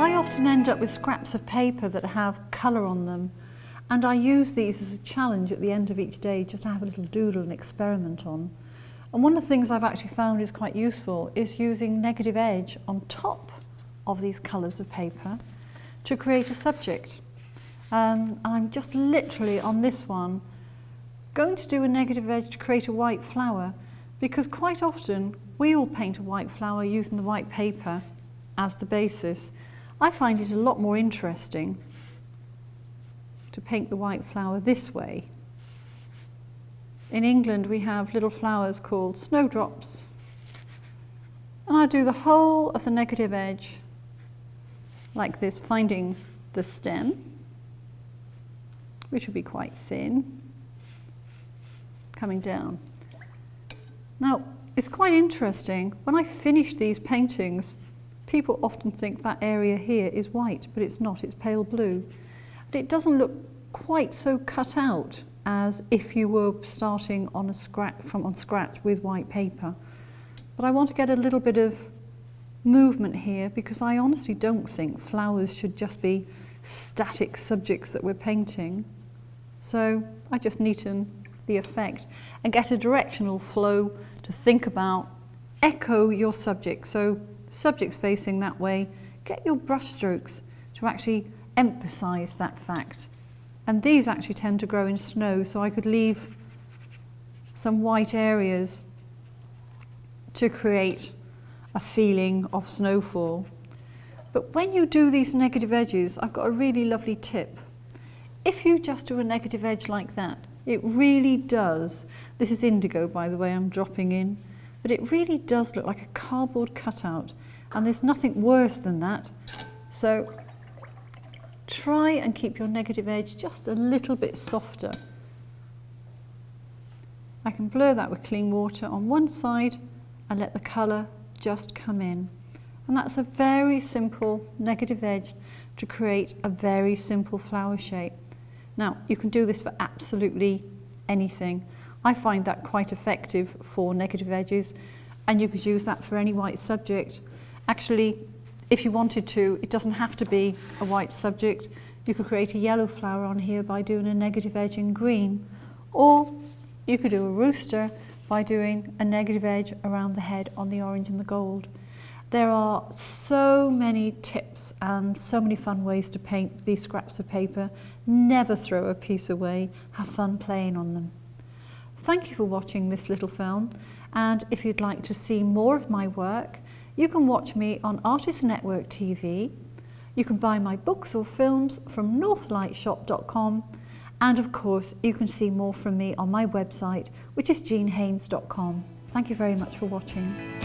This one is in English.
I often end up with scraps of paper that have colour on them, and I use these as a challenge at the end of each day just to have a little doodle and experiment on. And one of the things I've actually found is quite useful is using negative edge on top of these colours of paper to create a subject. I'm just literally on this one going to do a negative edge to create a white flower, because quite often we all paint a white flower using the white paper as the basis. I find it a lot more interesting to paint the white flower this way. In England we have little flowers called snowdrops, and I do the whole of the negative edge like this, finding the stem, which would be quite thin, coming down. Now, it's quite interesting, when I finish these paintings, people often think that area here is white, but it's not, it's pale blue. But it doesn't look quite so cut out as if you were starting on scratch with white paper. But I want to get a little bit of movement here, because I honestly don't think flowers should just be static subjects that we're painting. So I just neaten the effect and get a directional flow to think about. Echo your subject, so subjects facing that way, get your brush strokes to actually emphasize that fact. And these actually tend to grow in snow, so I could leave some white areas to create a feeling of snowfall. But when you do these negative edges, I've got a really lovely tip. If you just do a negative edge like that, it really does, this is indigo by the way I'm dropping in, but it really does look like a cardboard cutout, and there's nothing worse than that. So try and keep your negative edge just a little bit softer. I can blur that with clean water on one side and let the colour just come in. And that's a very simple negative edge to create a very simple flower shape. Now, you can do this for absolutely anything. I find that quite effective for negative edges, and you could use that for any white subject. Actually, if you wanted to, it doesn't have to be a white subject. You could create a yellow flower on here by doing a negative edge in green, or you could do a rooster by doing a negative edge around the head on the orange and the gold. There are so many tips and so many fun ways to paint these scraps of paper. Never throw a piece away, have fun playing on them. Thank you for watching this little film, and if you'd like to see more of my work, you can watch me on Artist Network TV. You can buy my books or films from northlightshop.com, and of course you can see more from me on my website, which is jeanhaines.com. Thank you very much for watching.